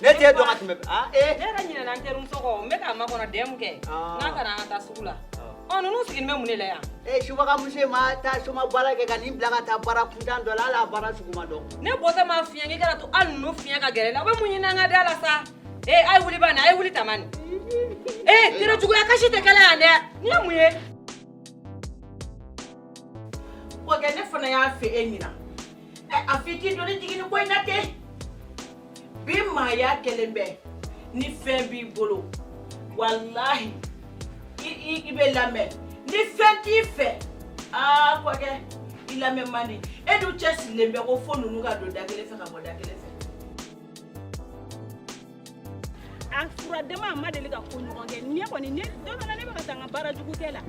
Ne te do ngatime ne ra nyina nan terum soko me ka ma kono dem ke na kana ta sugula ono no sigin me munele ya shuba ka muse ma ta suma bala ke kan imbla ta bara kundan do la bara suguma do ne bota ma fiyangi kala to al no fiyan ka gere la we munyina nga dala sa ai wuli bana ai wuli tamani tira jugu ya kashi te kala ande ni amuye ko ge ne fana ya fe enyina afiti do ni jigini ko inate bi ma ya kelembe ni fe bi bolo wallahi ibe lame ni fenti fe ko ge ilame mani edu chesi lembe ko fonu nuga do dakele fe ka bo dakele fe afura dema madeli ka ko nyonge ni ko ni ne do na ne ba tanga bara jugu kela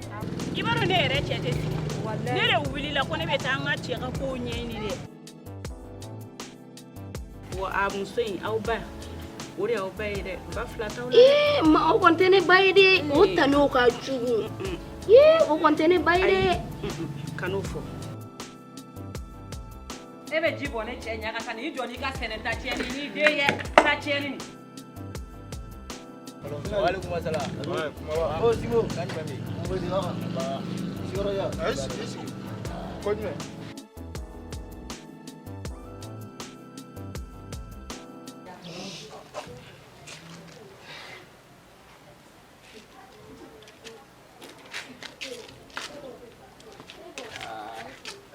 ibaro ne re chete si wallahi ne re ubili la ko ne betanga cheka ko nyeni de wa amusoin au ba ori au ba ide ba flata wala ma o kontene bayde o tano ka jugu o kontene bayde kanofo ebe jibo ne chenya ka kan ijo ni ka seneta cheni ni de ye ta cheni ni Waalaikumsalam. Oh, Simo. Kan mami. Mau di mana? Ba. Sigoro ya. Sigi. Kojme.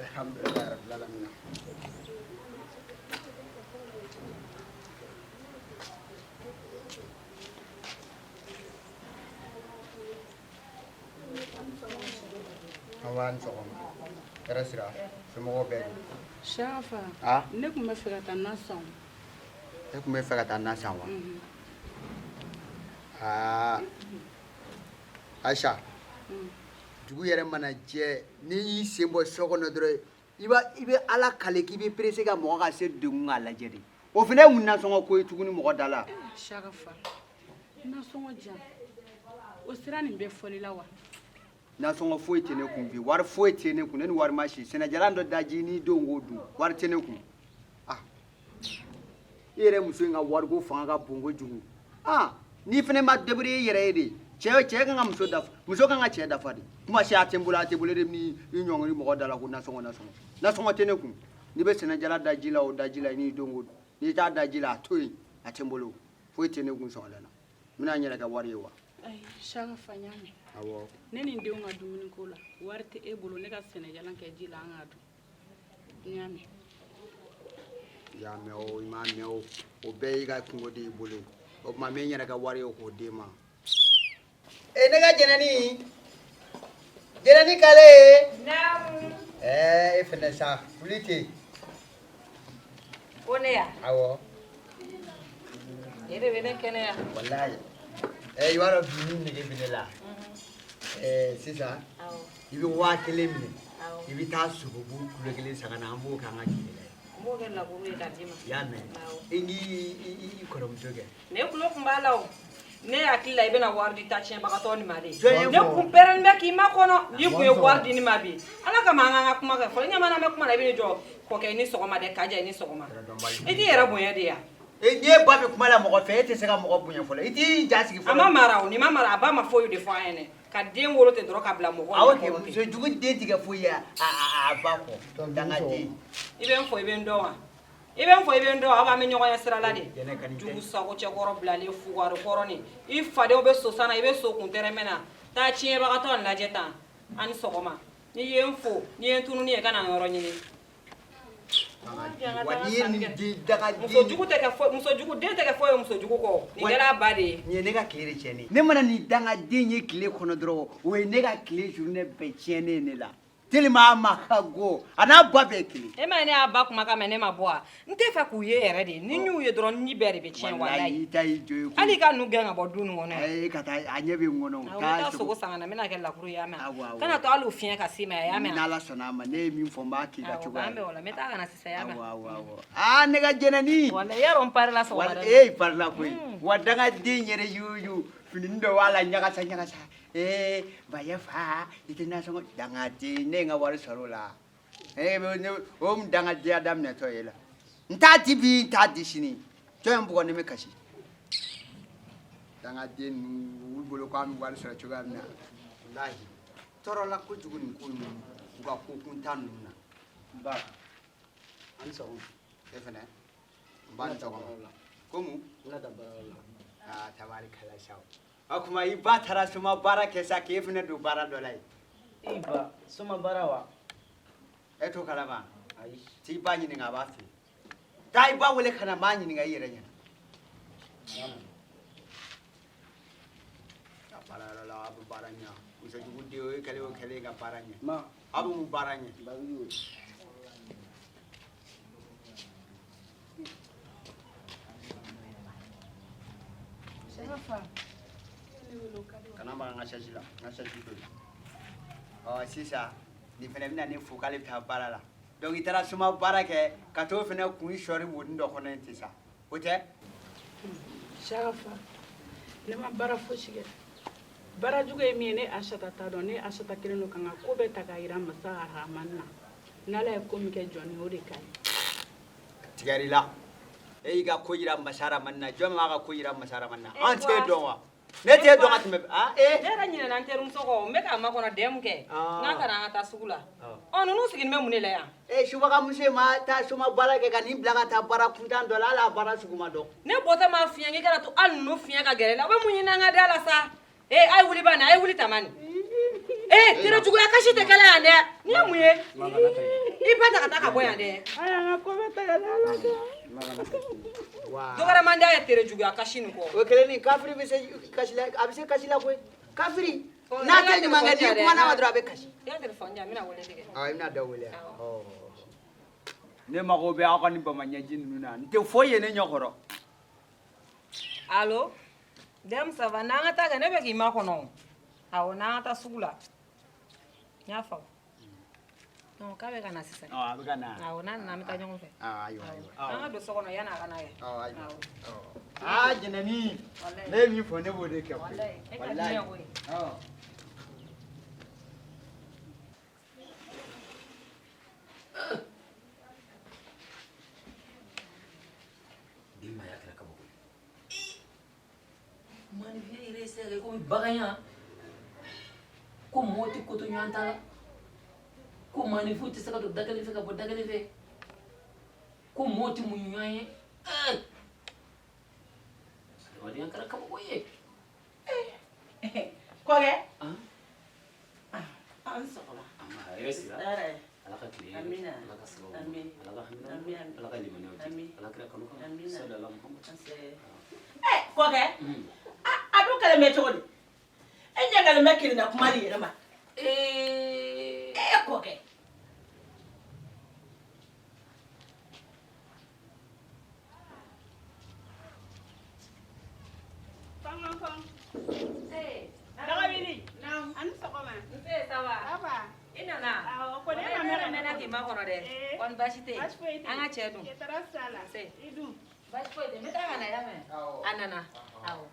Alhamdulillah rabbil alamin. Awan sokon. Terasira. Semua bed. Shafa. Ne kuma fera ta nasan. Ne kuma fera ta nasan wa. Aisha. Dugu yɛrɛ mana jɛ ni y'i sen bɔ so kɔnɔ dɔrɔn i bɛ ala kale k'i bɛ perese ka mɔgɔ ka se degun k'a lajɛ de o fana ye mun nasɔngɔ ko ye tuguni mɔgɔ da la. Shafa. Nasɔngɔ jan. O sira nin bɛ fɔli la wa? Nasɔngɔ foyi tɛ ne kun bi wari foyi tɛ ne kun ne ni wari ma si sɛnɛjalan dɔ daji ni denw k'o dun wari tɛ ne kun i yɛrɛ muso in ka wariko fanga ka bon kojugu n'i fana ma débrouiller i yɛrɛ ye de cɛ kan ka muso kan ka cɛ dafa de kuma se a tɛ n bolo de ni i ɲɔngiri mɔgɔ da la ko nasɔngɔ tɛ ne kun n'i bɛ sɛnɛjala daji la o daji la n'i denw k'o dun n'i t'a daji la a to yen a tɛ n bolo foyi tɛ ne kun sɔgɔla na n bɛna n yɛrɛ kɛ wari ye wa. Ayi Saka fa ɲaami. Awɔ. Ne ni denw ka dumuni ko la wari tɛ e bolo ne ka sɛnɛjalan kɛ ji la an ka dun ɲaami. I y'a mɛn o i m'a mɛn o bɛɛ y'i ka kungo de y'i bolo o tuma n bɛ n yɛrɛ kɛ wari ye k'o d'e ma. Ne ka jɛnɛni kale. Naamu. E fɛnɛ sa wuli ten. Ko ne ya. Awɔ. E de bɛ ne kɛnɛya. Walayi. I b'a dɔn bi ni nege bɛ ne la. Sisan i bɛ 1000 minɛ i bɛ taa sogobu kulo 1 san ka na an b'o k'an ka tile la ye. N b'o kɛ laburu ye k'a d'i ma. I y'a mɛn i n'i kɔrɔmuso kɛ. Ne tulo kun b'a la o. Ne hakili la i bɛna wari di ta tiɲɛbagatɔ ni ma de. Jɔn ye fɔ. Ne kun pɛrɛnnen bɛ k'i makɔnɔ n'i kun ye wari di ni ma bi. Ala kama an ka kuma kɛ fɔlɔ i ɲɛ mana mɛn kuma na i bɛ ne jɔ kɔkɛ ni sɔgɔma dɛ kaja i ni sɔgɔma. I t'i yɛrɛ bonya de ya. N'i ye ba bɛ kuma la mɔgɔ fɛ e tɛ se ka mɔgɔ bonya fɔlɔ i t'i ja sigi fɔlɔ. A ma mara o n'i ma mara a ba ma foyi de fɔ an ɲɛnɛ ka den wolo ten dɔrɔn ka bila mɔgɔ Awɔ kɛ muso jugu den tigɛ foyi ye a ba kɔ dangaden. I bɛ n fɔ i bɛ n dɔn wa i bɛ n fɔ i bɛ n dɔn aw b'an bɛ ɲɔgɔn ye sira la de jugu sago cɛkɔrɔ bilalen fugari kɔrɔni i fadenw bɛ so sana i bɛ so kun tɛrɛmɛ na taa tiɲɛbagatɔ nin lajɛ tan ani sɔgɔma n'i ye n fo n'i ye n tununi ye ka na n yɔrɔ ɲini. Wa n'i ye nin di dangaden. Muso jugu den tɛ kɛ foyi ye muso jugu kɔ nin kɛra a ba de ye. Nin ye ne ka tile de tiɲɛnen ne mana nin dangaden ye tile kɔnɔ dɔrɔn o ye ne ka tile journée bɛɛ tiɲɛnen ne la. Tellement a ma ka go a n'a ba bɛɛ kelen. E ma ne y'a ba kumakan mɛn ne ma bɔ wa n tɛ fɛ k'u ye yɛrɛ de ni n y'u ye dɔrɔn ni bɛɛ de bɛ tiɲɛ walayi. I ta y'i jɔ ye. Hali ka nu gɛn ka bɔ du nin kɔnɔ yan. E ka taa a ɲɛ bɛ n kɔnɔ. Awɔ n taa sogo san ka na n bɛna kɛ lakuru ye a mɛn kana to hali o fiɲɛ ka s'i ma y'a mɛn. N'Ala sɔnna a ma ne ye min fɔ n b'a k'i ka cogoya. Awɔ k'an bɛn o la n bɛ taa ka na sisan y'a mɛn. Awɔ ne ka jɛnɛni. Walayi yarɔ n parila sɔgɔmada. E parila koyi wa dangaden yɛrɛ y'u fini dɔ b'a la ɲagasa. Baya fa i tɛ nasɔngɔ dangaden ne ye n ka wari sɔrɔ o la. O dangadenya daminɛtɔ ye la n t'a di bi n t'a di sini jɔn bugɔ ne me kasi danga den u bolo ko am wari sɔrɔ cogoya min na wallahi tɔɔrɔ la kojugu nin ko ninnu u ka ko kuntan ninnu na ba an sɔgɔma e fɛnɛ n ba ni sɔgɔma ko mun ina da bara la tabarikala sa o kuma i ba taara suma baara kɛ sa k'e fɛnɛ don baara dɔ la ye ba soma bara wa e to kalama ayi t'i ba ɲininka a b'a fɛ taa i ba wele ka na n b'a ɲininka i yɛrɛ ɲɛna a baara yɔrɔ la a bɛ baara ɲɛ musojugu den o ye kɛlen o kɛlen ka baara ɲɛ ma a bɛ mun baara ɲɛ ba wi kana maga n ka sɛsi la n ka sɛsi to yen sisan nin fɛnɛ bɛna ne fo k'ale bɛ taa baara la donc i taara suma baara kɛ ka t'o fɛnɛ kun sɔɔri wodin dɔ kɔnɔ yen ten sa o tɛ Sharafa, ne ma baara fosi kɛ baara jugu ye min ye ne Asata t'a dɔn ne Asata kelen don ka n ka ko bɛɛ ta k'a jira masa Arahamani na n'Ala ye ko min kɛ jɔn ye o de ka ɲi tigɛr'i la e y'i ka ko yira masa Arahamani na jɔn min b'a ka ko yira masa Arahamani na an t'e dɔn wa ne t'e dɔn ka tɛmɛ ne yɛrɛ ɲinɛna n terimuso kɔ n bɛ k'a makɔnɔ dɛmu kɛ n'a ka na an ka taa sugu la ninnu sigilen bɛ mun de la yan subagamuso in ma taa suma baara kɛ ka nin bila ka taa baara kuntan dɔ la hali a baara sugu ma dɔn ne bɔtɔ m'a fiɲɛ k'i kana to hali ninnu fiɲɛ ka gɛrɛ la u bɛ mun ɲini an ka da la sa a ye wuli ba nin a ye wuli tamani tere juguya kasi tɛ kɛlɛ yan dɛ nin ye mun ye i ba ta ka taa ka bɔ yan dɛ ko bɛ ta ka ala dɛ dɔgɔrɛ man di a ye tere juguya kasi nin kɔ o kelen ni kafiri bɛ se kasi la a bɛ se kasi la koyi kafiri n'a tɛ ɲuman kɛ n'i kumana ma dɔrɔn a bɛ kasi i ka telefɔni di yan n bɛna wele tigɛ i bɛna dɔ wele ne mago bɛ aw ka nin bamanɲɛji ninnu na n tɛ foyi ye ne ɲɛkɔrɔ allo dɛmu ça va n'an ka taa kɛ ne bɛ k'i makɔnɔ awɔ n'an ka taa sugu la n y'a faamu k'a bɛ ka na sisan a bɛ ka na awɔ n'a nana an bɛ taa ɲɔgɔn fɛ ayiwa an ka don so kɔnɔ yanni a ka na kɛ jɛnɛni ne ye min fɔ ne b'o de kɛ koyi e ka diɲɛ koyi denbaya kɛra kabako ye maanifinya yɛrɛ ye se ka kɛ komi baganya ko mɔgɔw tɛ ko to ɲɔgɔn ta la ko maanifinw tɛ se ka don da kelen fɛ ka bɔ da kelen fɛ ko mɔgɔw tɛ mun ɲɔgɔn ye adamadenya kɛra kabako ye kɔkɛ an sɔgɔla a yɛrɛ sira ala ka tile ala ka sababu ala ka hamina ala ka limaniyaw di ala kira kanu kan sallallahu muhammad kɔkɛ a dun kɛlen bɛ cogo di e ɲɛgalen bɛ kirinna kuma di yɛrɛ ma kɔkɛ Dagabili. Ani sɔgɔma. nse ça va Aba. i nana Awɔ, ko ne ma ne mɛn mɛnna k'i makɔnɔ dɛ kɔni baasi tɛ Baasi foyi yen tɛ an ka cɛ dun I taara sa la. Nse. I dun. baasi foyi tɛ n bɛ taa ka na ya mɛn a nana awɔ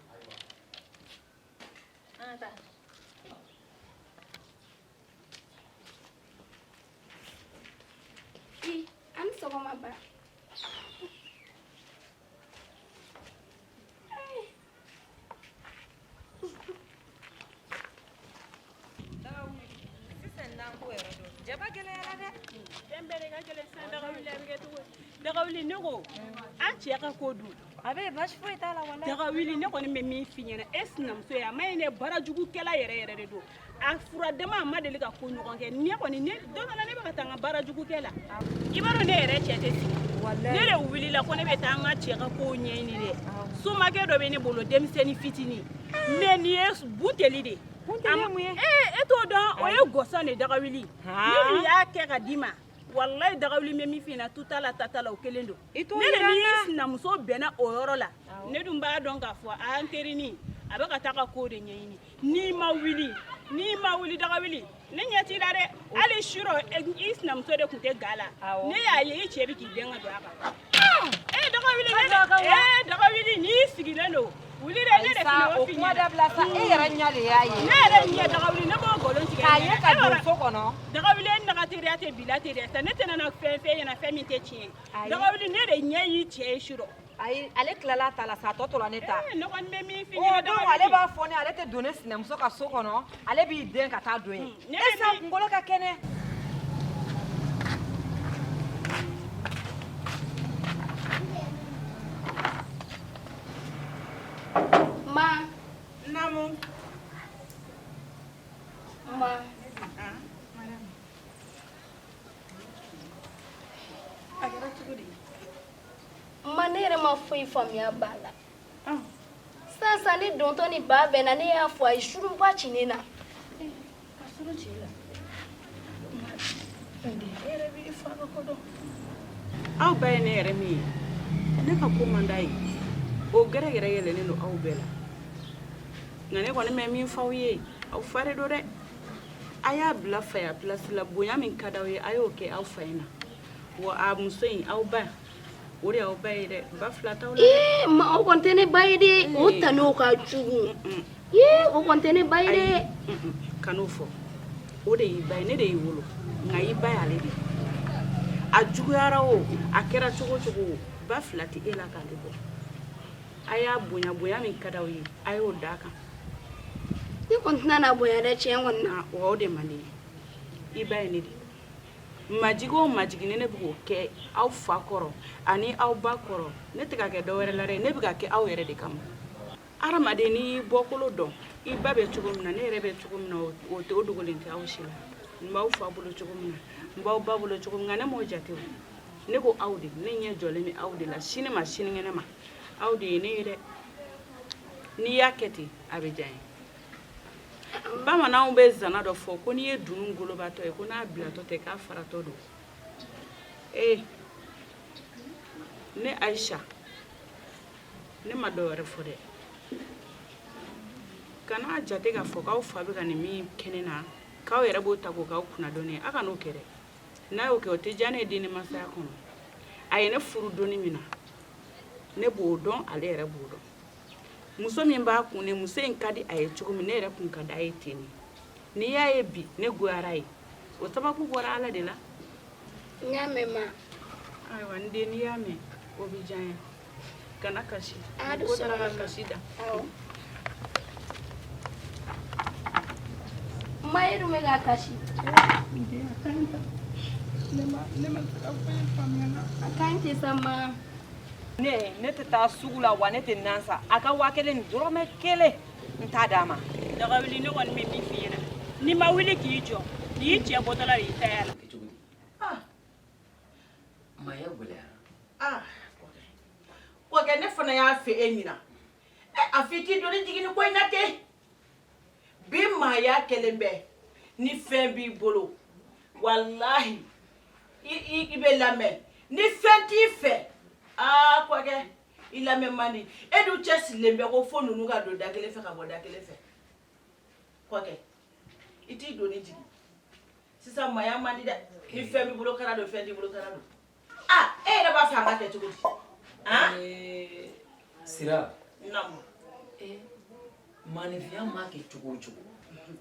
an ka taa Ani sɔgɔma ba. sisan n'an ko yɛrɛ don jaba gɛlɛyara dɛ Den bɛɛ de ka gɛlɛn sisan dagawuli a bɛ kɛ cogo di? Dagawuli ne ko an cɛ ka ko dun. a bɛ baasi foyi t'a la wala Dagawuli ne kɔni bɛ min f'i ɲɛna e sinamuso ye a ma ɲi ne baarajugukɛla yɛrɛ yɛrɛ de don. A fura dama a ma deli ka ko ɲɔgɔn kɛ ne kɔni ne don dɔ la ne bɛ ka taa n ka baarajugukɛ la. I b'a dɔn ne yɛrɛ cɛ tɛ sigi. Ne de wulila ko ne bɛ taa n ka cɛ ka kow ɲɛɲini dɛ. Somakɛ dɔ bɛ ne bolo denmisɛnnin fitinin mais nin ye bunteli de ye. Bunteli ye mun ye? E t'o dɔn o ye gɔsɔn de Dagawuli. Ni nin y'a kɛ ka d'i ma walayi Dagawuli bɛ min f'i ɲɛna tuta la tata la o kelen don. I t'o Ne de yira n ni na. sinamuso bɛnna o yɔrɔ la ne dun b'a dɔn k'a fɔ a an terinin a bɛ ka taa ka ko de ɲɛɲini n'i ma wuli Dagawuli ne ɲɛ t'i la dɛ hali suro i sinamuso de tun tɛ ga la Awɔ. ne y'a ye i cɛ bɛ k'i den ka don a kan Dagawuli n'i sigilen don wuli dɛ ne de sa fana o f'i kuma ɲɛna dabila sa e yɛrɛ ɲɛ de y'a ye ne yɛrɛ ɲɛ Dagawuli ne b'o nkalon tigɛ k'a ye ka don so kɔnɔ Dagawuli e naga teriya tɛ bila teriya sa ne tɛna na fɛn ɲɛna fɛn min tɛ tiɲɛ Ayi. Dagawuli ne de ɲɛ y'i cɛ ye suro ayi ale tilala ta la sa tɔ tora ne ta ne kɔni bɛ min f'i o ɲɛna don ale b'a fɔ ne ale tɛ don ne sinamuso ka so kɔnɔ ale b'i den ka taa don yen esa kunkolo ka kɛnɛ Ma. Namu. Ma. Ma ne yɛrɛ ma foyi faamuya ba la. Sisan ne dontɔ ni ba bɛnna ne y'a fɔ a ye suruba ci ne na. Ka suru ci la. E yɛrɛ b'i fa ka ko dɔn. Aw bɛɛ ye ne yɛrɛ min ye ne ka ko man d'a ye o gɛrɛgɛrɛ yɛlɛlen don aw bɛɛ la nka ne kɔni bɛ min f'aw ye aw fa de don dɛ a y'a bila fa ya place la bonya min ka d'aw ye a y'o kɛ aw fa in na wa a muso in aw ba o de y'aw ba ye dɛ ba fila t'aw la dɛ. Ma o kɔni tɛ ne ba ye dɛ o tan'o ka jugu o kɔni tɛ ne ba ye dɛ. Kan'o fɔ o de y'i ba ye ne de y'i wolo nka i ba y'ale de a juguyara o a kɛra cogo cogo ba fila tɛ e la k'ale bɔ a y'a bonya bonya min ka d'aw ye a y'o d'a kan. Ne kɔni tɛna na bonya dɛ tiɲɛ kɔni na. O de man di i ba ye ne de majigi o majigi ne bɛ k'o kɛ aw fa kɔrɔ ani aw ba kɔrɔ ne tɛ ka kɛ dɔ wɛrɛ la dɛ ne bɛ ka kɛ aw yɛrɛ de kama adamaden n'i y'i bɔkolo dɔn i ba bɛ cogo min na ne yɛrɛ bɛ cogo min na o dogolen tɛ aw si la n b'aw fa bolo cogo min na n b'aw ba bolo cogo min na ne m'o jate o ne ko aw de ne ɲɛ jɔlen bɛ aw de la sini ma sinikɛnɛ ma aw de ye ne ye dɛ n'i y'a kɛ ten a bɛ diya n ye. Bamananw bɛ zana dɔ fɔ ko n'i ye dunun golobatɔ ye ko n'a bilatɔ tɛ k'a faratɔ don ne Aisha ne ma dɔ wɛrɛ fɔ dɛ kana jate k'a fɔ k'aw fa bɛ ka nin min kɛ ne na k'aw yɛrɛ b'o ta k'o k'aw kunna dɔnni a ka n'o kɛ dɛ n'a y'o kɛ o tɛ diya ne ye den ni masaya kɔnɔ a ye ne furu donni min na ne b'o dɔn ale yɛrɛ b'o dɔn muso min b'a kun ne muso in ka di a ye cogo min ne yɛrɛ kun ka di a ye ten n'i y'a ye bi ne goyara ye o sababu bɔra ala de la. N y'a mɛn ma. Ayiwa n den n'i y'a mɛn o bɛ diya n ye kana kasi ko taara ka kasi da. Ma e dun bɛ ka kasi. ne ma se ka foyi faamuya a ka ɲi tɛ sa ma. ne tɛ taa sugu la wa ne tɛ nan sa a ka 1000 ni dɔrɔmɛ 1 n t'a d'a ma. daga wuli ne kɔni bɛ min f'i ɲɛna n'i ma wuli k'i jɔ n'i cɛ bɔtɔla de y'i ta y'a la. Maya gɛlɛyara. Kɔkɛ ne fana y'a fɛ e ɲina a f'i k'i doni jigini ko in na ten bi maaya kɛlen bɛ ni fɛn b'i bolo walahi i bɛ lamɛn ni fɛn t'i fɛ kɔkɛ i lamɛn man di e dun cɛ sigilen bɛ ko fo ninnu ka don da kelen fɛ ka bɔ da kelen fɛ kɔkɛ i t'i doni jigi sisan maaya man di dɛ ni fɛn b'i bolo kana don fɛn t'i bolo kana don e yɛrɛ b'a fɛ an ka kɛ cogo di Sira. Namu. Maanifinya ma kɛ cogo o cogo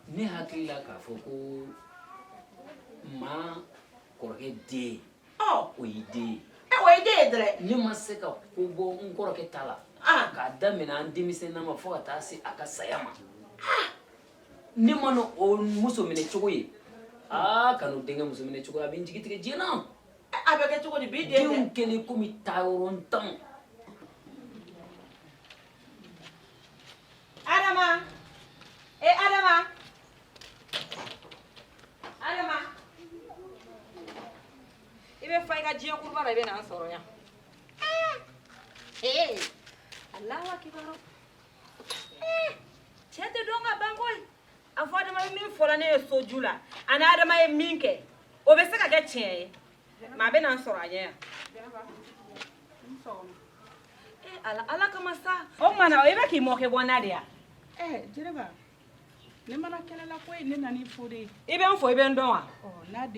ne hakili la k'a fɔ ko ma kɔrɔkɛ den o y'i den ye. O ye den ye dɛrɛ. Ne ma se ka ko bɔ n kɔrɔkɛ ta la k'a daminɛ an denmisɛnnin ma fo ka taa se a ka saya ma ne ma o muso minɛ cogo ye ka n'o denkɛ muso minɛ cogo a bɛ n jigi tigɛ diɲɛ na. A bɛ kɛ cogo di bi den denw kɛlen komi taayɔrɔ ntan. Adama Adama Adama i bɛ fa i ka diɲɛ kuruba la i bɛ na an sɔrɔ yan. Alahu akibaru cɛ tɛ dɔn ka ban koyi a fɔ Adama ye min fɔla ne ye soju la ani Adama ye min kɛ o bɛ se ka kɛ tiɲɛ ye maa bɛ na an sɔrɔ a ɲɛ yan. Ala kama sa o tuma na i bɛ k'i mɔkɛ bɔ n'a de ya. Jeliba ne mana kɛlɛ la koyi ne nana i fo de. I bɛ n fɔ i bɛ n dɔn wa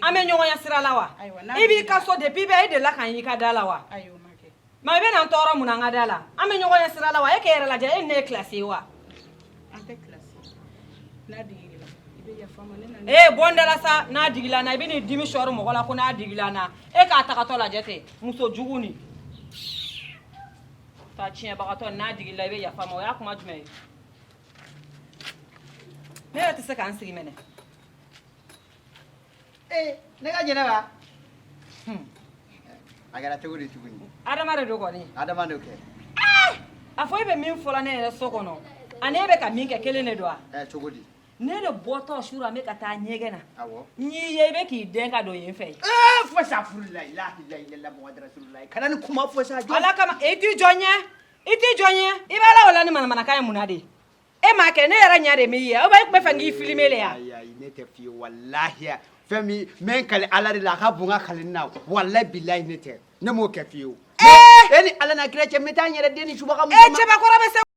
an bɛ ɲɔgɔn ye sira la wa i b'i ka so depuis bɛɛ e delila k'an y'i ka da la wa ma i bɛ na n tɔɔrɔ mun na an ka da la an bɛ ɲɔgɔn ye sira la wa e k'e yɛrɛ lajɛ e ni ne ye classe ye wa. An tɛ classe n'a digila i bɛ yafa ma ne nana. Bɔ n da la sa n'a digila n na i bɛ n'i dimi sɔɔri mɔgɔ la ko n'a digila n na e k'a tagatɔ lajɛ ten muso jugu ni. ta tiɲɛbagatɔ n'a digila i bɛ yafa ma o y'a kuma jumɛn ye ne yɛrɛ tɛ se k'an sigi mɛnɛ ne ka jɛnɛ ba a kɛra cogo di tuguni adama de don kɔni adama de kɛ a fɔ e bɛ min fɔla ne yɛrɛ so kɔnɔ ani e bɛ ka min kɛ kelen de don wa cogo di ne de bɔtɔ su la n bɛ ka taa ɲɛgɛn na awɔ n y'i ye i bɛ k'i den ka don yen fɛ fosa furula ilahi la ilaha muhammadu rasulullah kana ni kuma fosa jɔ ala kama i t'i jɔ ɲɛ i b'a la wala ni manamanakan ye mun na de e m'a kɛ ne yɛrɛ ɲɛ de m'i ye ou bien e tun bɛ fɛ k'i filmer le ya ayi ne tɛ fiye wallahi fɛn min mɛ kale ala de la a ka bon ka kale na wallahi billahi ne tɛ ne m'o kɛ fiye e ni ala na kira cɛ n bɛ taa n yɛrɛ den ni subaga muso ma cɛbakɔrɔ bɛ se